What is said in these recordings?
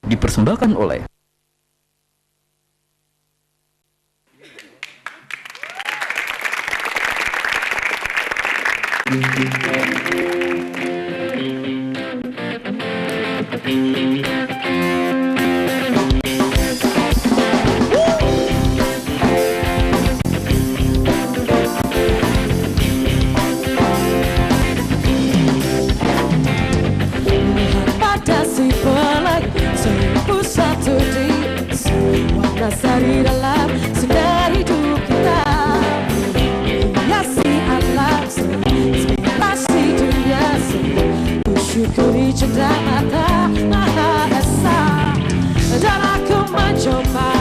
dipersembahkan oleh pada si pelai 1001 di warna sari dalam sinar hidup kita, hiasi alam inspirasi dunia, syukuri cendera mata Maha Esa, dan aku mencoba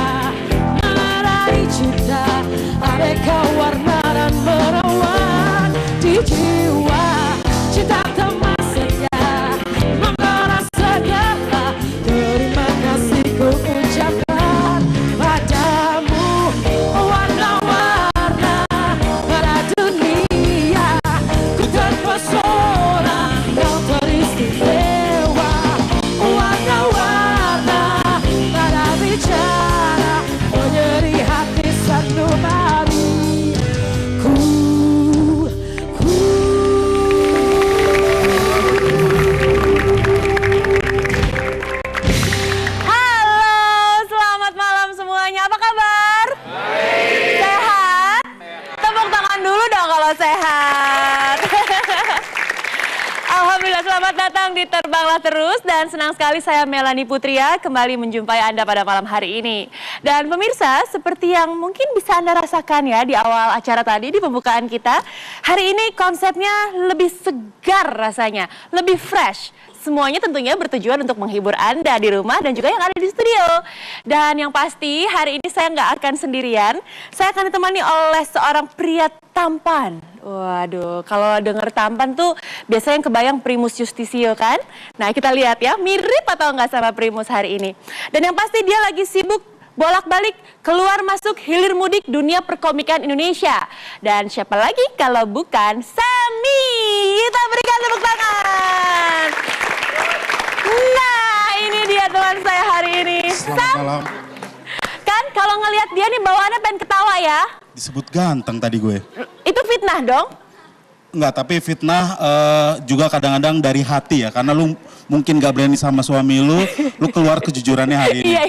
mengenali cinta aneka warna dan merawat di jiwa. Cinta teman setia mengenal segala, terima kasih ku ucapkan padamu. Warna-warna pada dunia ku terpesona, kau teristimewa. Warna-warna pada bicara menyeri hati sanubari. Halo, selamat malam semuanya. Apa kabar? Baik. Sehat? Tepuk tangan dulu dong kalau sehat. Alhamdulillah, selamat datang di Terbanglah Terus, dan senang sekali saya Melanie Putria kembali menjumpai Anda pada malam hari ini. Dan pemirsa, seperti yang mungkin bisa Anda rasakan ya di awal acara tadi, di pembukaan kita, hari ini konsepnya lebih segar rasanya, lebih fresh. Semuanya tentunya bertujuan untuk menghibur Anda di rumah dan juga yang ada di studio. Dan yang pasti hari ini saya nggak akan sendirian. Saya akan ditemani oleh seorang pria tampan. Waduh, kalau denger tampan tuh biasanya yang kebayang Primus Yustisio kan? Nah, kita lihat ya, mirip atau nggak sama Primus hari ini. Dan yang pasti dia lagi sibuk bolak-balik keluar masuk hilir mudik dunia perkomikan Indonesia. Dan siapa lagi kalau bukan Sammy? Kita berikan tepuk tangan. Nah, ini dia teman saya hari ini. Selamat malam. Kan kalau ngelihat dia nih bawaannya pengen ketawa ya. Disebut ganteng tadi gue. Itu fitnah dong. Enggak, tapi fitnah juga kadang-kadang dari hati ya. Karena lu mungkin gak berani sama suami lu keluar kejujurannya hari ini. Iya.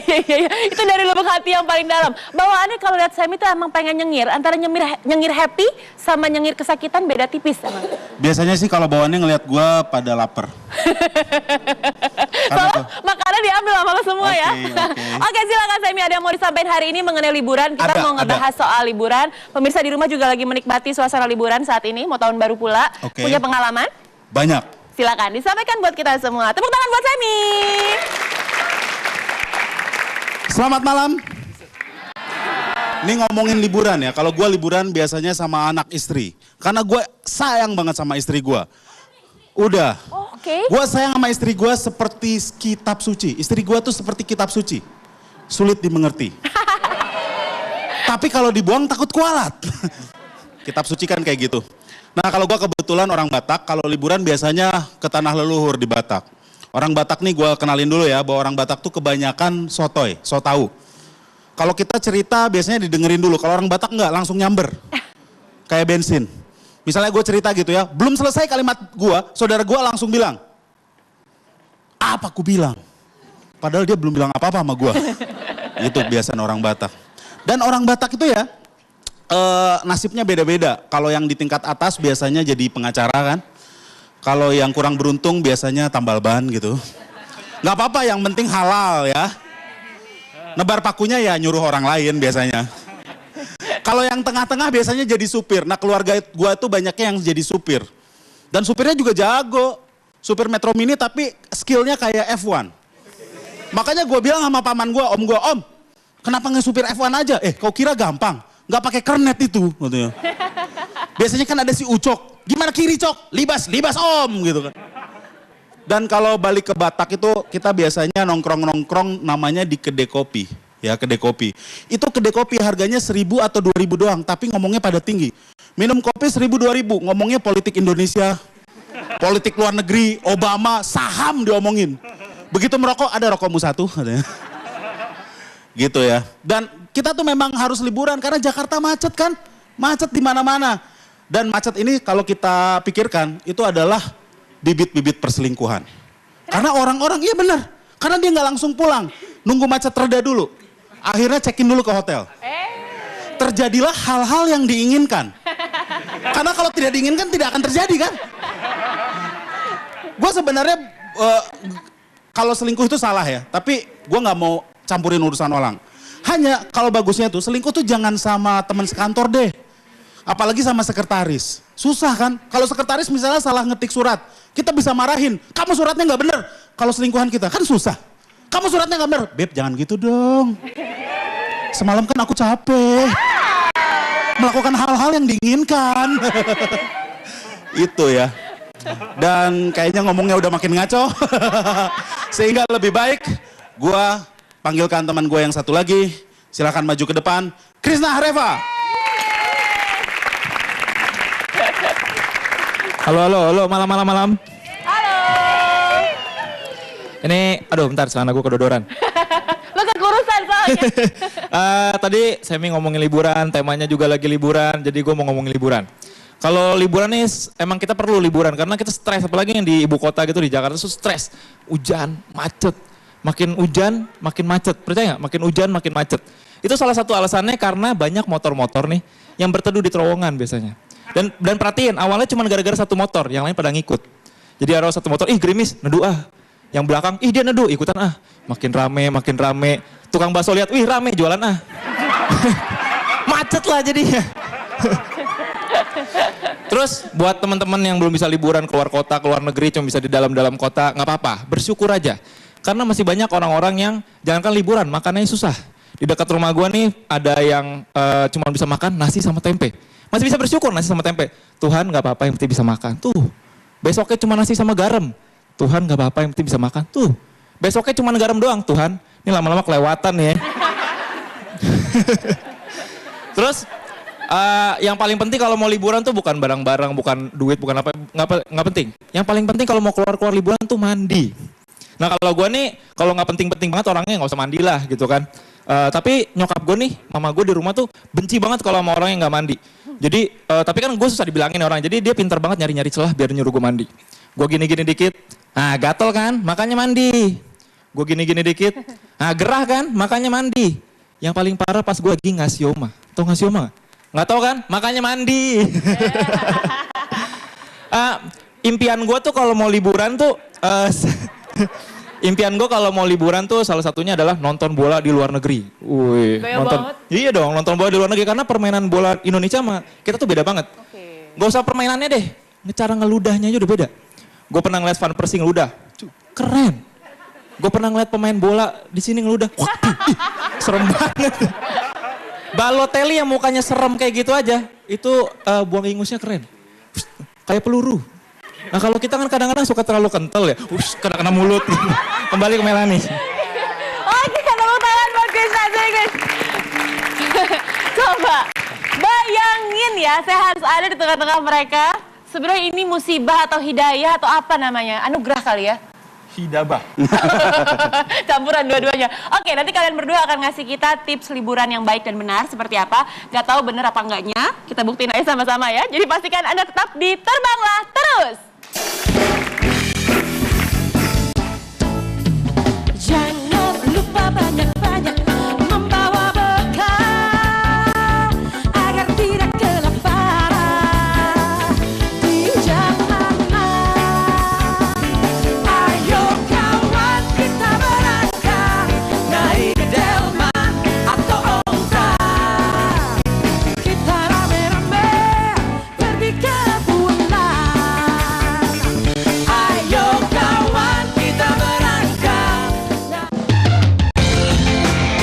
Itu dari lubuk hati yang paling dalam. Bawaannya kalau lihat Sammy itu emang pengen nyengir. Antara nyengir happy sama nyengir kesakitan beda tipis emang. Biasanya sih kalau bawaannya ngelihat gue pada lapar. So, makanan diambil sama lo semua ya. Oke, silakan Sammy, ada yang mau disampaikan hari ini mengenai liburan. Kita mau ngebahas soal liburan. Pemirsa di rumah juga lagi menikmati suasana liburan saat ini. Mau tahun baru pula. Punya pengalaman? Banyak. Silakan disampaikan buat kita semua. Tepuk tangan buat Sammy. Selamat malam. Ini ngomongin liburan ya. Kalau gue liburan biasanya sama anak istri. Karena gue sayang banget sama istri gue. Udah. Oke. Gue sayang sama istri gue seperti kitab suci. Istri gue tuh seperti kitab suci. Sulit dimengerti. Tapi kalau dibuang takut kualat. Kitab suci kan kayak gitu. Nah, kalau gue kebetulan orang Batak, kalau liburan biasanya ke tanah leluhur di Batak. Orang Batak nih gue kenalin dulu ya, bahwa orang Batak tuh kebanyakan sotoy, so tau. Kalau kita cerita biasanya didengerin dulu, kalau orang Batak enggak, langsung nyamber. Kayak bensin. Misalnya gue cerita gitu ya, belum selesai kalimat gue, saudara gue langsung bilang, apa aku bilang? Padahal dia belum bilang apa-apa sama gue. Itu biasanya orang Batak. Dan orang Batak itu ya, nasibnya beda-beda. Kalau yang di tingkat atas biasanya jadi pengacara kan. Kalau yang kurang beruntung biasanya tambal ban gitu. Nggak apa-apa, yang penting halal ya. Nebar pakunya ya nyuruh orang lain biasanya. Kalau yang tengah-tengah biasanya jadi supir. Nah, keluarga gue tuh banyaknya yang jadi supir. Dan supirnya juga jago. Supir Metro Mini tapi skillnya kayak F1. Makanya gue bilang sama paman gue, om, kenapa nggak supir F1 aja? Kau kira gampang? Nggak pakai kernet itu, katanya. Biasanya kan ada si Ucok, gimana kiri Cok? Libas om, gitu kan. Dan kalau balik ke Batak itu kita biasanya nongkrong-nongkrong namanya di kedai kopi. Ya, kedai kopi. Itu kedai kopi harganya 1.000 atau 2.000 doang, tapi ngomongnya pada tinggi. Minum kopi 1.000-2.000, ngomongnya politik Indonesia, politik luar negeri, Obama, saham diomongin. Begitu merokok, ada rokokmu satu katanya. Gitu ya. Dan kita tuh memang harus liburan karena Jakarta macet kan. Macet di mana-mana. Dan macet ini kalau kita pikirkan itu adalah bibit-bibit perselingkuhan. Karena orang-orang, iya benar. Karena dia nggak langsung pulang. Nunggu macet reda dulu. Akhirnya check-in dulu ke hotel. Terjadilah hal-hal yang diinginkan. Karena kalau tidak diinginkan tidak akan terjadi kan. Gue sebenarnya kalau selingkuh itu salah ya. Tapi gue nggak mau campurin urusan orang. Hanya kalau bagusnya tuh selingkuh tuh jangan sama teman sekantor deh. Apalagi sama sekretaris. Susah kan? Kalau sekretaris misalnya salah ngetik surat. Kita bisa marahin. Kamu suratnya nggak bener. Kalau selingkuhan kita kan susah. Kamu suratnya nggak bener. Beb jangan gitu dong. Semalam kan aku capek. Melakukan hal-hal yang diinginkan. Itu ya. Dan kayaknya ngomongnya udah makin ngaco. Sehingga lebih baik gue panggilkan teman gue yang satu lagi. Silakan maju ke depan. Krisna Hareva. Halo, malam. Halo. Ini, aduh bentar, celana gue kedodoran. Lo kekurusan soalnya. Tadi Semi ngomongin liburan, temanya juga lagi liburan, jadi gue mau ngomongin liburan. Kalau liburan nih, emang kita perlu liburan karena kita stres, apalagi yang di ibu kota gitu, di Jakarta itu stres. Hujan, macet, makin hujan, makin macet, percaya nggak? Makin hujan, makin macet. Itu salah satu alasannya karena banyak motor-motor nih yang berteduh di terowongan biasanya. Dan perhatiin, awalnya cuma gara-gara satu motor, yang lain pada ngikut. Jadi ada satu motor, ih gerimis, neduh ah. Yang belakang, ih dia neduh, ikutan ah. Makin rame. Tukang bakso lihat, wih rame, jualan ah. Macet lah jadinya. Terus buat teman-teman yang belum bisa liburan keluar kota, keluar negeri, cuma bisa di dalam kota, nggak apa-apa, bersyukur aja. Karena masih banyak orang-orang yang jangankan liburan, makanannya susah. Di dekat rumah gua nih ada yang cuma bisa makan nasi sama tempe. Masih bisa bersyukur nasi sama tempe. Tuhan nggak apa-apa yang penting bisa makan. Tuh, besoknya cuma nasi sama garam. Tuhan nggak apa-apa yang penting bisa makan. Tuh, besoknya cuma garam doang. Tuhan, ini lama-lama kelewatan ya. Terus yang paling penting kalau mau liburan tuh bukan barang-barang, bukan duit, bukan apa, nggak penting. Yang paling penting kalau mau keluar liburan tuh mandi. Nah kalau gue nih, kalau nggak penting-penting banget orangnya nggak usah mandi lah gitu kan. Tapi nyokap gue nih, mama gue di rumah tuh benci banget kalau sama orang yang nggak mandi. Jadi, tapi kan gue susah dibilangin orang, jadi dia pintar banget nyari-nyari celah biar nyuruh gue mandi. Gue gini-gini dikit, nah gatel kan, makanya mandi. Gue gini-gini dikit, nah gerah kan, makanya mandi. Yang paling parah pas gue lagi ngasioma. Tau ngasioma nggak? Nggak tau kan, makanya mandi. Impian gue tuh kalau mau liburan tuh, impian gue kalau mau liburan tuh salah satunya adalah nonton bola di luar negeri. Wih, nonton. Iya dong, nonton bola di luar negeri karena permainan bola Indonesia sama kita tuh beda banget. Gak usah permainannya deh, cara ngeludahnya aja udah beda. Gue pernah ngeliat Van Persie ngeludah, keren. Gue pernah ngeliat pemain bola di sini ngeludah, waduh, serem banget. Balotelli yang mukanya serem kayak gitu aja, itu buang ingusnya keren, kayak peluru. Nah kalau kita kan kadang-kadang suka terlalu kental ya, kena mulut. Kembali ke Melanie. Oke, tepuk tangan buat Krisna sedikit. Coba bayangin ya, saya harus ada di tengah-tengah mereka. Sebenarnya ini musibah atau hidayah atau apa namanya? Anugerah kali ya? Hidabah. Campuran dua-duanya. Oke, nanti kalian berdua akan ngasih kita tips liburan yang baik dan benar seperti apa. Gak tahu bener apa enggaknya, kita buktiin aja sama-sama ya. Jadi pastikan Anda tetap di Terbanglah Terus. Jangan lupa banyak-banyak membawa bekal agar tidak kelaparan di jalanan. Ayo kawan kita berangkat naik delman atau onta. Kita rame-rame pergi ke Bulan. Ayo kawan kita berangkat.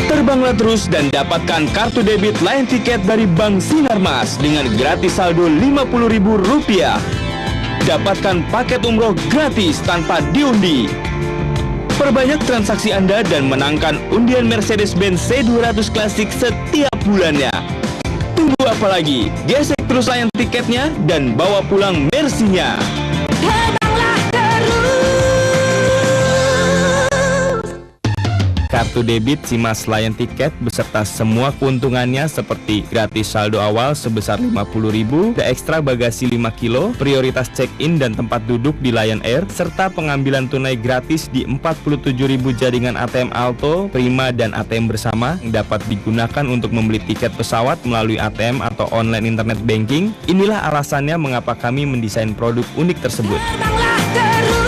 Terbanglah terus dan dapatkan kartu debit Line Tiket dari Bank Sinarmas dengan gratis saldo Rp50.000. Dapatkan paket umroh gratis tanpa diundi. Perbanyak transaksi Anda dan menangkan undian Mercedes-Benz C200 Classic setiap bulannya. Tunggu apa lagi? Gesek terus Line Tiketnya dan bawa pulang Mercy-nya. Terbanglah terus. kartu debit Simas Lion Ticket beserta semua keuntungannya seperti gratis saldo awal sebesar 50.000, ada ekstra bagasi 5 kilo, prioritas check-in dan tempat duduk di Lion Air, serta pengambilan tunai gratis di 47.000 jaringan ATM Alto, Prima, dan ATM bersama yang dapat digunakan untuk membeli tiket pesawat melalui ATM atau online internet banking. Inilah alasannya mengapa kami mendesain produk unik tersebut. Terbanglah terus.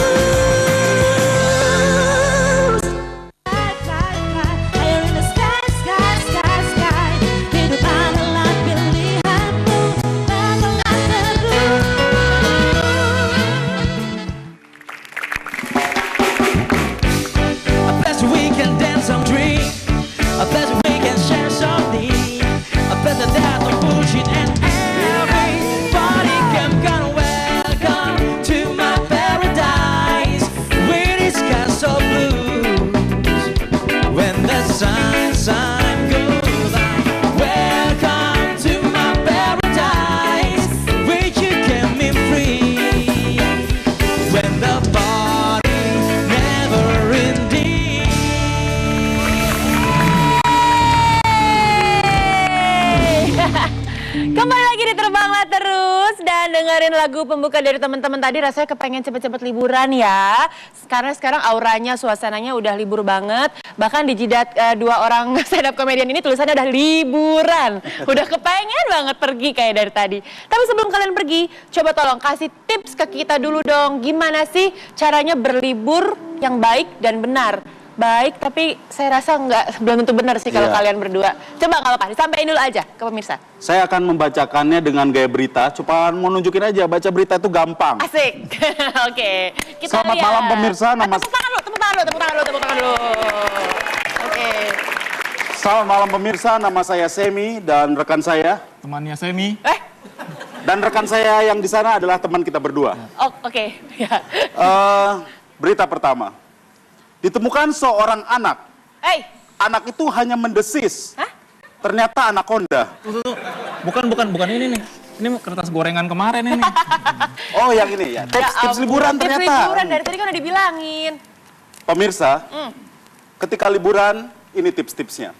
Higher in the sky, sky, sky, sky. Hidup adalah pilihanmu. Terbanglah terus. A place we can dance some dream. A place we can share something. A place that there's no bullshit and everybody can come. Welcome to my paradise. With its skies so blue. When the sun goes out. Welcome to my paradise. Where you can be free. When the party never ending. Kembali lagi di Terbanglah Terus dan dengerin lagu pembuka dari teman-teman tadi, rasanya kepengen cepet-cepet liburan ya. Karena sekarang auranya, suasananya udah libur banget. Bahkan di jidat dua orang stand up comedian ini tulisannya udah liburan. Udah kepengen banget pergi kayak dari tadi. Tapi sebelum kalian pergi, coba tolong kasih tips ke kita dulu dong. Gimana sih caranya berlibur yang baik dan benar? Baik, tapi saya rasa belum tentu benar sih kalau Iya. kalian berdua. Coba kalau Pak, disampaikan dulu aja ke pemirsa. Saya akan membacakannya dengan gaya berita. Cuma mau nunjukin aja, baca berita itu gampang. Asik. Oke. Kita Selamat lihat. malam pemirsa, nama- Tepuk tangan dulu. Oke. Selamat malam pemirsa, nama saya Semi dan rekan saya. Temannya Semi. Dan rekan saya yang di sana adalah teman kita berdua. Oh, oke. Ya. Berita pertama. Ditemukan seorang anak. Hey. Anak itu hanya mendesis. Hah? Ternyata anaconda. Tuh. Bukan ini nih. Ini kertas gorengan kemarin ini. Oh yang ini ya. Tips liburan Tips ternyata. liburan dari tadi kan udah dibilangin. Pemirsa, ketika liburan ini tips-tipsnya.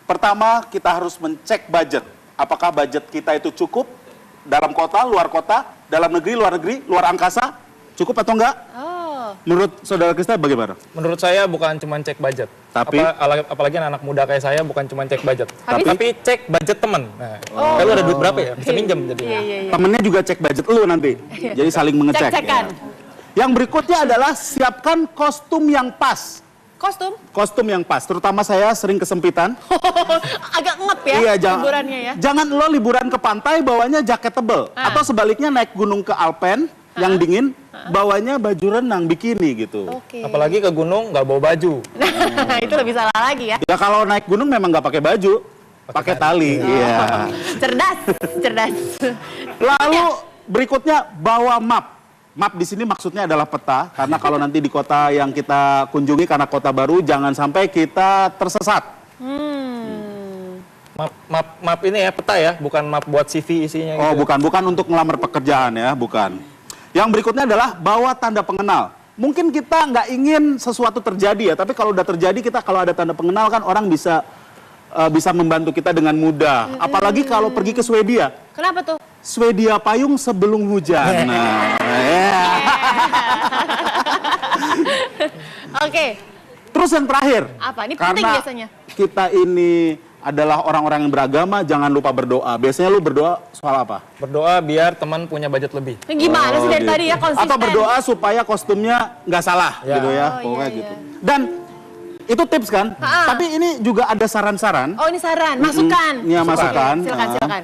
Pertama, kita harus mencek budget. Apakah budget kita itu cukup dalam kota, luar kota, dalam negeri, luar angkasa? Cukup atau enggak? Oh. Menurut saudara Krista bagaimana? Menurut saya bukan cuma cek budget. Tapi? Apalagi anak muda kayak saya bukan cuma cek budget. Habis? Tapi cek budget teman. Nah, kalau ada duit berapa ya? Bisa minjem jadinya. Iya. Temennya juga cek budget lu nanti. Jadi saling mengecek. Cek-cekan. Ya. Yang berikutnya adalah siapkan kostum yang pas. Kostum? Kostum yang pas, terutama saya sering kesempitan. Agak ngep ya liburannya ya. Jangan lo liburan ke pantai bawanya jaket tebel. Atau sebaliknya naik gunung ke Alpen yang dingin, bawanya baju renang, bikini gitu. Oke. Apalagi ke gunung nggak bawa baju. Nah, itu lebih salah lagi ya. Ya kalau naik gunung memang nggak pakai baju, pakai tali. Iya. Cerdas. Lalu berikutnya bawa map. Map di sini maksudnya adalah peta, karena kalau nanti di kota yang kita kunjungi karena kota baru, jangan sampai kita tersesat. Map ini ya peta ya, bukan map buat CV isinya. Oh, gitu. bukan untuk ngelamar pekerjaan ya, bukan. Yang berikutnya adalah bawa tanda pengenal. Mungkin kita nggak ingin sesuatu terjadi ya, tapi kalau udah terjadi kita kalau ada tanda pengenal kan orang bisa membantu kita dengan mudah. Apalagi kalau pergi ke Swedia. Kenapa tuh? Swedia payung sebelum hujan. Nah, ya. Oke. Terus yang terakhir. Apa? Ini penting karena biasanya. kita ini adalah orang-orang yang beragama, jangan lupa berdoa. Biasanya lu berdoa soal apa? Berdoa biar teman punya budget lebih. Ini gimana sih dari gitu. tadi ya konsisten? Atau berdoa supaya kostumnya nggak salah Ya. gitu ya, Oh, pokoknya iya, gitu. Dan itu tips kan? Tapi ini juga ada saran-saran. Oh, ini saran, masukan. Iya, masukan. Silakan.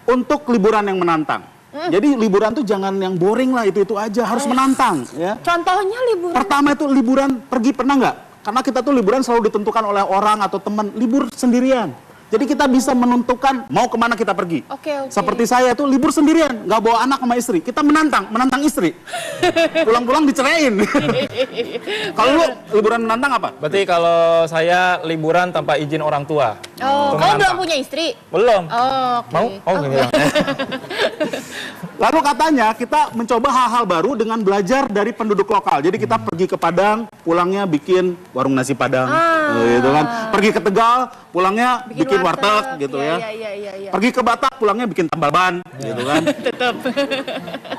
Untuk liburan yang menantang. Jadi liburan tuh jangan yang boring lah, itu aja, harus menantang ya. Contohnya liburan. Pertama itu liburan pergi, pernah nggak? Karena kita tuh liburan selalu ditentukan oleh orang atau teman, libur sendirian. Jadi kita bisa menentukan mau kemana kita pergi. Oke. Seperti saya tuh libur sendirian, nggak bawa anak sama istri. Kita menantang istri. Pulang-pulang diceraiin. Kalau lu liburan menantang apa? Berarti kalau saya liburan tanpa izin orang tua. Oh, Itu kamu belum menantang. punya istri? Belum. Oh, oke. Mau? Oh, gini ya. Lalu katanya kita mencoba hal-hal baru dengan belajar dari penduduk lokal. Jadi kita pergi ke Padang, pulangnya bikin warung nasi Padang. gitu kan. Pergi ke Tegal, pulangnya bikin warteg gitu ya. Iya. Pergi ke Batak, pulangnya bikin tambal ban gitu kan. Tetap.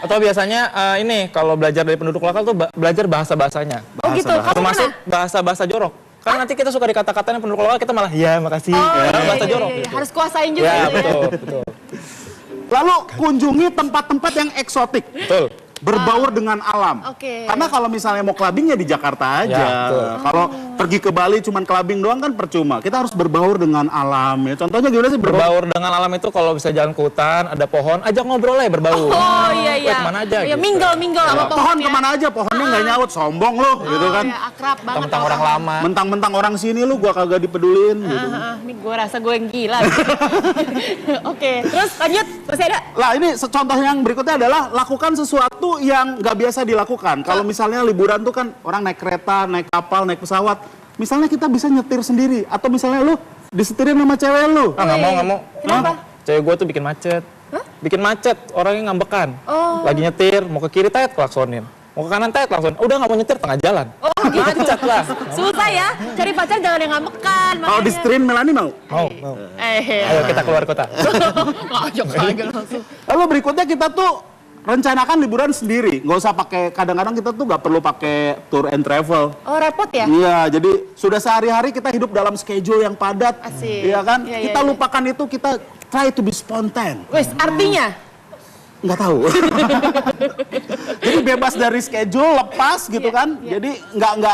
Atau biasanya ini kalau belajar dari penduduk lokal tuh belajar bahasa-bahasanya. Oh gitu, kamu Termasuk pernah? bahasa-bahasa jorok. Karena nanti kita suka dikata-katain penduduk lokal, kita malah ya makasih. Bahasa jorok. Iya. Gitu. Harus kuasain juga Ya, gitu ya. betul. Lalu kunjungi tempat-tempat yang eksotik. Betul. Berbaur dengan alam. Oke. Karena kalau misalnya mau clubbing ya di Jakarta aja. Ya, betul. Kalau pergi ke Bali cuman clubbing doang kan percuma. Kita harus berbaur dengan alam ya. Contohnya gimana sih Berbaur dengan alam itu kalau bisa jalan ke hutan, ada pohon, ajak ngobrol ya berbaur. Oh iya. Weh, kemana aja Iya, gitu. mingle sama Pohon pohonnya. kemana aja, pohonnya nggak nyaut, sombong loh gitu kan. Iya, akrab banget. Tentang orang lama. Mentang-mentang orang sini lu gua kagak dipedulin gitu. Ini gue rasa gue yang gila. Oke, terus lanjut. Masih ada? Lah ini contoh yang berikutnya adalah lakukan sesuatu yang nggak biasa dilakukan. Kalau misalnya liburan tuh kan orang naik kereta, naik kapal, naik pesawat. Misalnya kita bisa nyetir sendiri. Atau misalnya lu disetirin sama cewek lu. Nggak mau. Kenapa? Cewek gue tuh bikin macet. Bikin macet, orangnya ngambekan. Oh. Lagi nyetir, mau ke kiri tet klaksonin. Mau ke kanan tet klaksonin. Udah nggak mau nyetir tengah jalan. Oh gitu. Macet lah. Susah ya, cari pacar jangan yang ngambekan. Kalau disetirin Melani mau? Mau. Ayo. Ayo kita keluar kota. Ngajak aja langsung. Lalu berikutnya kita tuh rencanakan liburan sendiri. Nggak usah pakai, kadang-kadang kita tuh nggak perlu pakai tour and travel. Oh repot ya? Iya, jadi sudah sehari-hari kita hidup dalam schedule yang padat. Asik. Iya kan? Iya, Kita iya. lupakan itu, kita try to be spontan. Wes, artinya? Nggak tahu. Jadi bebas dari schedule, lepas gitu Iya, kan. iya. Jadi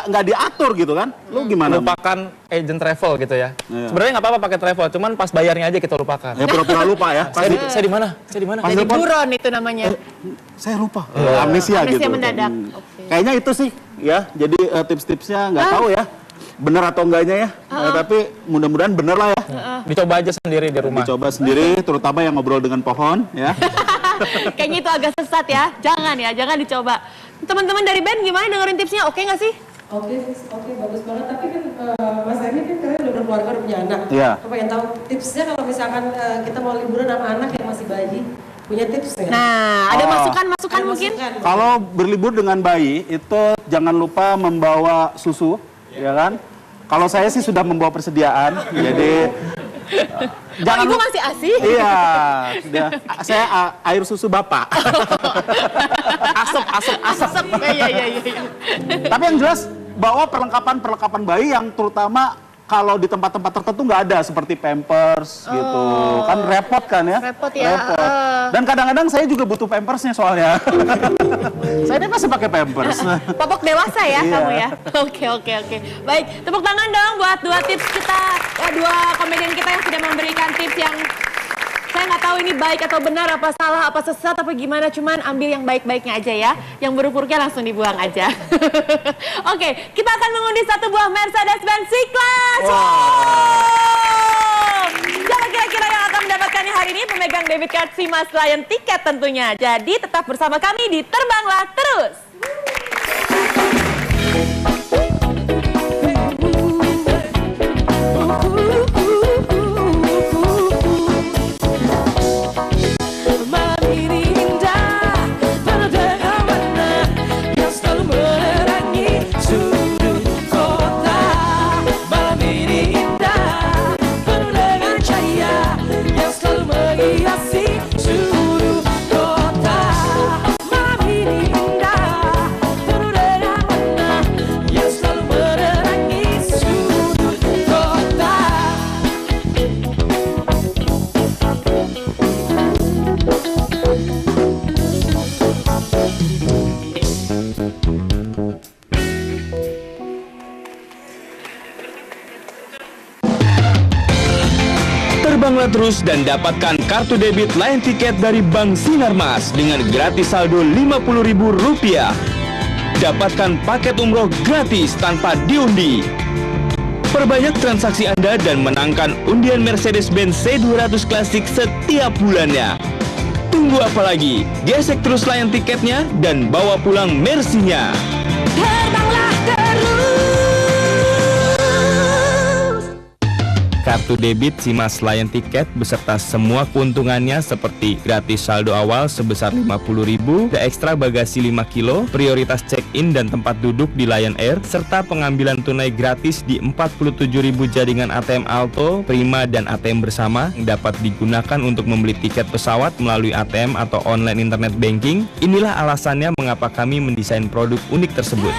nggak diatur gitu kan. Lu gimana? Lupakan agent travel gitu ya. Iya. Sebenarnya nggak apa-apa pakai travel, cuman pas bayarnya aja kita lupakan. Ya pura-pura lupa ya. Pasti, Saya di mana? Saya di mana? Pas Jadi telepon, buron itu namanya. saya lupa. Amnesia gitu. Amnesia mendadak. Hmm. Oke. Kayaknya itu sih ya. Jadi tips-tipsnya nggak tahu ya. Bener atau enggaknya ya. Tapi mudah-mudahan bener lah ya. Dicoba aja sendiri di rumah. Dicoba sendiri, terutama yang ngobrol dengan pohon ya. Kayaknya itu agak sesat ya. Jangan dicoba. Teman-teman dari band gimana dengerin tipsnya? Oke nggak sih? Oke, bagus banget. Tapi kan Mas Emi kan kalian udah berkeluarga, udah punya anak. Iya. Aku pengen tahu tipsnya kalau misalkan kita mau liburan sama anak yang masih bayi, punya tips nggak? Nah, ada Oh. masukan-masukan Ada mungkin? masukan? Kalau berlibur dengan bayi itu jangan lupa membawa susu, ya kan? Kalau saya sih sudah membawa persediaan, jadi Oh, ibu masih ASI? Iya, saya air susu bapak. Asap. Iya. Tapi yang jelas bawa perlengkapan bayi yang terutama kalau di tempat-tempat tertentu nggak ada seperti Pampers gitu, kan repot kan ya? Repot ya, Dan kadang-kadang saya juga butuh Pampersnya soalnya. Saya ini masih pakai Pampers. Popok dewasa ya Iya. kamu ya? Oke. Baik, tepuk tangan dong buat dua tips kita, dua komedian kita yang sudah memberikan tips yang saya nggak tahu ini baik atau benar, apa salah, apa sesat, apa gimana. Cuman ambil yang baik-baiknya aja ya. Yang buruk-buruknya langsung dibuang aja. Oke, kita akan mengundi satu buah Mercedes-Benz C-Class. Wow! Siapa kira-kira yang akan mendapatkannya hari ini? Pemegang debit card Simas Lion Ticket tentunya. Jadi tetap bersama kami di Terbanglah Terus. Malam ini indah, penuh dengan warna yang selalu menerangi sudut kota. Malam ini indah, penuh dengan cahaya yang selalu menghiasi sudut kota. Malam ini indah, penuh dengan warna yang selalu menerangi sudut kota. Terbanglah terus dan dapatkan kartu debit Lion Ticket dari Bank Sinarmas dengan gratis saldo Rp50.000. Dapatkan paket umroh gratis tanpa diundi. Perbanyak transaksi Anda dan menangkan undian Mercedes-Benz C200 Classic setiap bulannya. Tunggu apa lagi? Gesek terus Lion Tiketnya dan bawa pulang Mercy-nya. Terbanglah terus. kartu debit Simas Lion Ticket beserta semua keuntungannya seperti gratis saldo awal sebesar 50.000, ada ekstra bagasi 5 kilo, prioritas check-in dan tempat duduk di Lion Air, serta pengambilan tunai gratis di 47.000 jaringan ATM Alto, Prima, dan ATM bersama yang dapat digunakan untuk membeli tiket pesawat melalui ATM atau online internet banking. Inilah alasannya mengapa kami mendesain produk unik tersebut.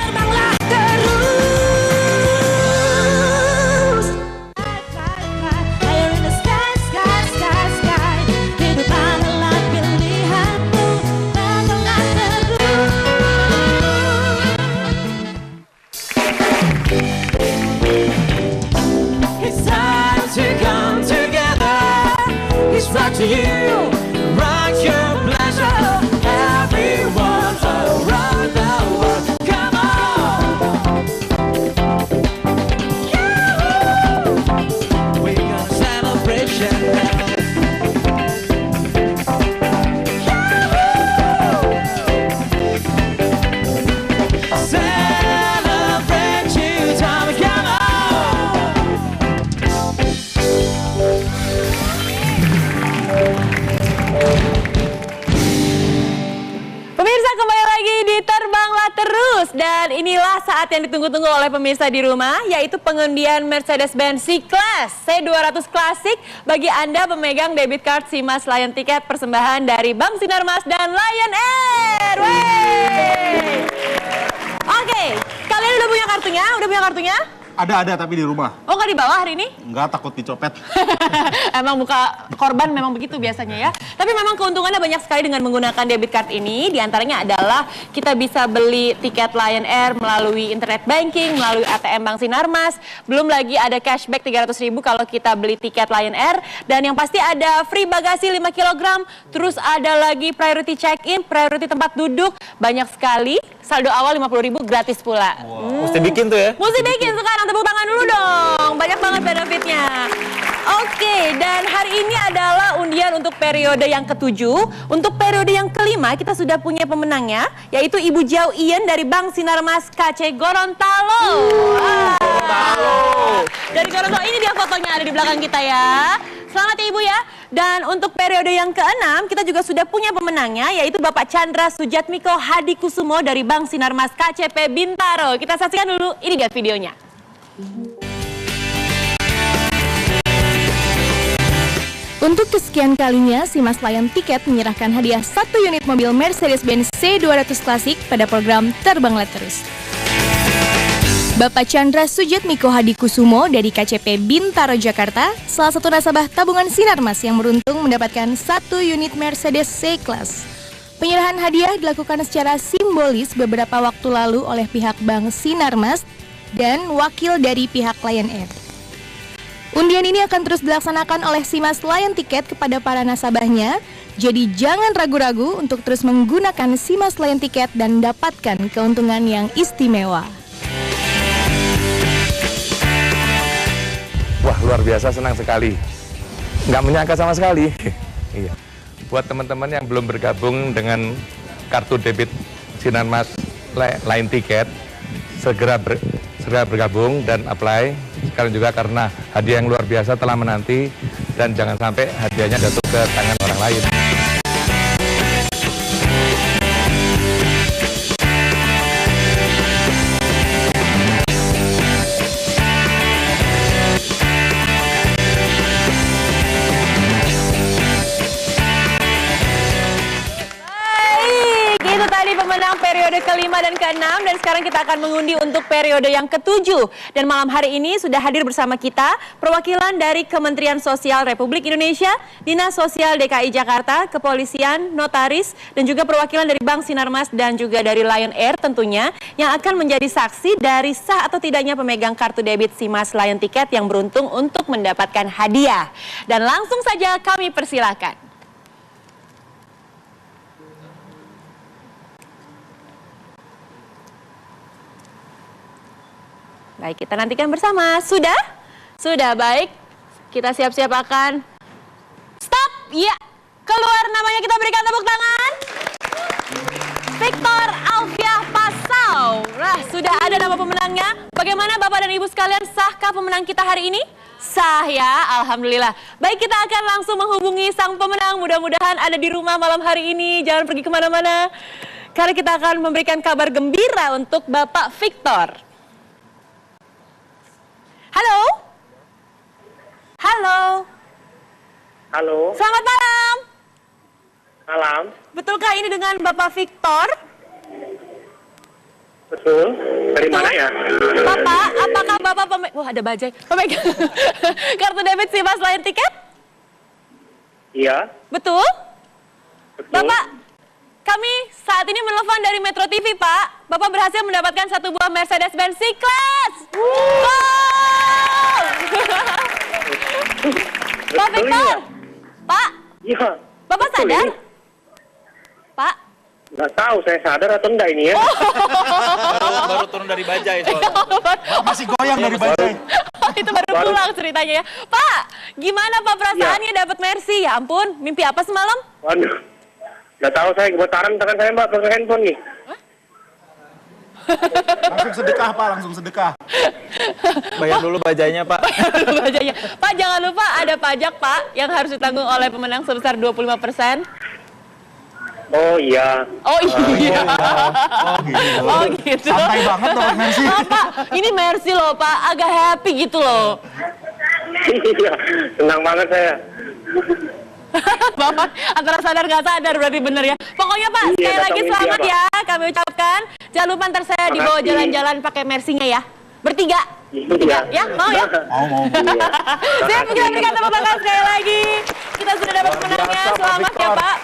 To you, rock your pleasure, everyone around the world, come on. We're gonna celebration now. Celebrate you, time, come on. Pemirsa, kembali lagi di Terbanglah Terus, dan inilah saat yang ditunggu-tunggu oleh pemirsa di rumah, yaitu pengundian Mercedes-Benz C-Class C200 Classic bagi Anda pemegang debit card Simas Lion Ticket persembahan dari Bank Sinarmas dan Lion Air. Wey. Oke, kalian udah punya kartunya? Udah punya kartunya? Ada tapi di rumah. Oh, nggak dibawa hari ini? Enggak, takut dicopet. Emang muka korban memang begitu biasanya ya. Tapi memang keuntungannya banyak sekali dengan menggunakan debit card ini. Di antaranya adalah kita bisa beli tiket Lion Air melalui internet banking, melalui ATM Bank Sinarmas. Belum lagi ada cashback 300.000 kalau kita beli tiket Lion Air. Dan yang pasti ada free bagasi 5 kg. Terus ada lagi priority check-in, priority tempat duduk. Banyak sekali. Saldo awal 50.000 gratis pula. Wow. Mesti bikin tuh ya? Mesti bikin sekarang, tepuk tangan dulu dong. Banyak banget benefitnya. Oke, dan hari ini adalah undian untuk periode yang ke-7. Untuk periode yang ke-5 kita sudah punya pemenangnya, yaitu Ibu Jau Ian dari Bank Sinarmas KC Gorontalo. Gorontalo. Dari Gorontalo, ini dia fotonya ada di belakang kita ya. Selamat ya Ibu ya. Dan untuk periode yang ke-6 kita juga sudah punya pemenangnya, yaitu Bapak Chandra Sujatmiko Hadikusumo dari Bank Sinarmas KCP Bintaro. Kita saksikan dulu, ini dia videonya. Untuk kesekian kalinya, Simas Lion Ticket menyerahkan hadiah 1 unit mobil Mercedes-Benz C200 Classic pada program Terbanglah Terus. Bapak Chandra Sujatmiko Hadikusumo dari KCP Bintaro Jakarta, salah satu nasabah tabungan Sinarmas yang beruntung mendapatkan 1 unit Mercedes C-Class. Penyerahan hadiah dilakukan secara simbolis beberapa waktu lalu oleh pihak Bank Sinarmas dan wakil dari pihak Lion Air. Undian ini akan terus dilaksanakan oleh Simas Lion Ticket kepada para nasabahnya, jadi jangan ragu-ragu untuk terus menggunakan Simas Lion Ticket dan dapatkan keuntungan yang istimewa. Wah, luar biasa, senang sekali. Nggak menyangka sama sekali. Iya. Buat teman-teman yang belum bergabung dengan kartu debit Sinarmas Lion Ticket, segera bergabung dan apply. Sekarang juga karena hadiah yang luar biasa telah menanti, dan jangan sampai hadiahnya jatuh ke tangan orang lain. Itu tadi pemenang periode ke-5 dan ke-6, dan sekarang kita akan mengundi untuk periode yang ke-7. Dan malam hari ini sudah hadir bersama kita perwakilan dari Kementerian Sosial Republik Indonesia, Dinas Sosial DKI Jakarta, Kepolisian, Notaris, dan juga perwakilan dari Bank Sinarmas dan juga dari Lion Air tentunya, yang akan menjadi saksi dari sah atau tidaknya pemegang kartu debit Simas Lion Ticket yang beruntung untuk mendapatkan hadiah. Dan langsung saja kami persilakan. Baik, kita nantikan bersama. Sudah? Sudah, baik. Kita siap-siap akan stop. Ya, keluar namanya, kita berikan tepuk tangan. Victor Alfiah Pasau. Nah, sudah ada nama pemenangnya. Bagaimana Bapak dan Ibu sekalian, sahkah pemenang kita hari ini? Sah ya, alhamdulillah. Baik, kita akan langsung menghubungi sang pemenang. Mudah-mudahan ada di rumah malam hari ini. Jangan pergi kemana-mana. Karena kita akan memberikan kabar gembira untuk Bapak Victor. Halo? Halo? Halo, Selamat malam. malam. Betulkah ini dengan Bapak Victor? Betul. Dari mana ya? Bapak, apakah Bapak wah, ada bajai. Pemegang kartu debit Simas Line Tiket? Iya, Betul? betul. Bapak, kami saat ini menelpon dari Metro TV, Pak. Bapak berhasil mendapatkan satu buah Mercedes-Benz C-Class. Wow! Pak Betul Victor, ya? Pak, Iya. Bapak betul sadar? ini. Pak, Nggak tahu saya sadar atau enggak ini ya. Baru turun dari bajai soalnya. Masih goyang dari bajai. itu baru pulang ceritanya ya. Pak, gimana Pak perasaannya dapat Mercy? Ya ampun, mimpi apa semalam? Waduh. Nggak tahu saya gemetaran tangan saya Mbak pakai handphone nih. Langsung sedekah Pak, langsung sedekah. Bayar dulu bajainya, Pak. Bajanya. Pak, jangan lupa ada pajak Pak yang harus ditanggung oleh pemenang sebesar 25%. Oh iya. Oh iya. Oh gitu. Oh gitu. Santai banget dapat Mercy. Oh, Pak, ini Mercy loh Pak, agak happy gitu loh. Iya, senang banget saya. Bapak antara sadar nggak sadar berarti bener ya. Pokoknya Pak, Iya, sekali datang lagi mimpi selamat apa? ya kami ucapkan. Jangan lupa ntar saya dibawa Makasih. jalan-jalan pakai Mercy-nya ya. Bertiga. Iya. Ya, mau ya? Mau. Iya. Saya kita berikan tepuk tangan sekali lagi. Kita sudah dapat pemenangnya, selamat ya Pak.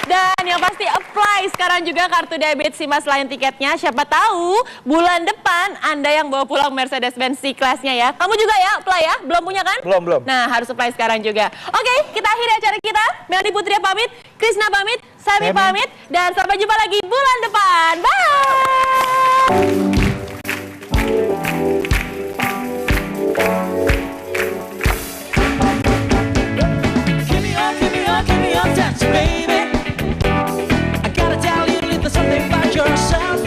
Dan yang pasti apply sekarang juga kartu debit Simas Line Tiketnya. Siapa tahu bulan depan Anda yang bawa pulang Mercedes-Benz C-Class-nya ya. Kamu juga ya apply ya? Belum punya kan? Belum. Nah harus apply sekarang juga. Oke, kita akhiri acara kita. Melanie Putria pamit, Krisna pamit, Sami pamit. Dan sampai jumpa lagi bulan depan. Bye! Give me your touch, baby. I gotta tell you a little something about yourself.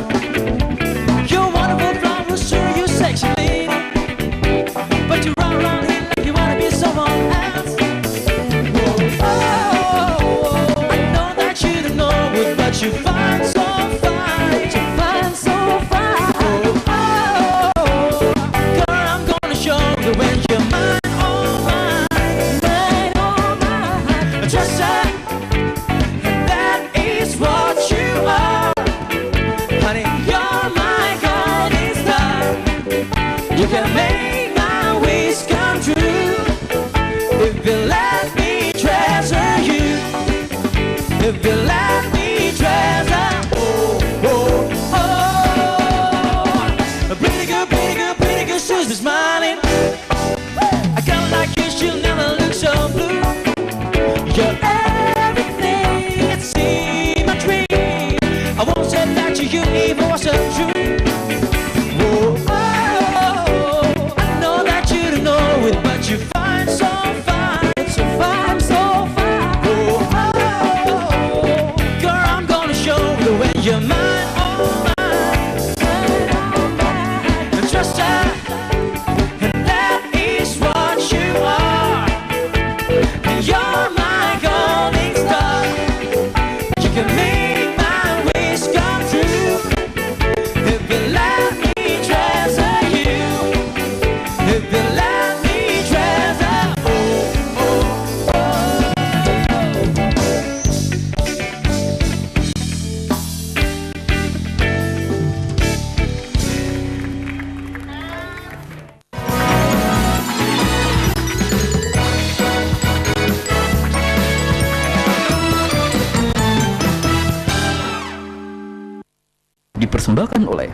You're wonderful, flawless, sure you sexy lady. But you run around here like you wanna be someone else. Oh, I know that you don't know it, but you find so fine. You find so fine. Oh, girl, I'm gonna show you when you're mine, oh mine, mine, oh mine. Just that is what you are, honey. You're my guiding star. You can make my wish come true if you let me treasure you. If you let me treasure, pretty girl, she's be smiling. A girl like you, she'll never look so blue. You're everything, it's in my dream. I won't say that to you if it wasn't true. I know that you don't know it, but you find so fine, so fine, so fine. Girl, I'm gonna show you when you're mine, oh mine, and trust her, and that is what you are. And you're my golden star. You can make my wish come true if you let me treasure you. If you let me treasure, Dipersembahkan oleh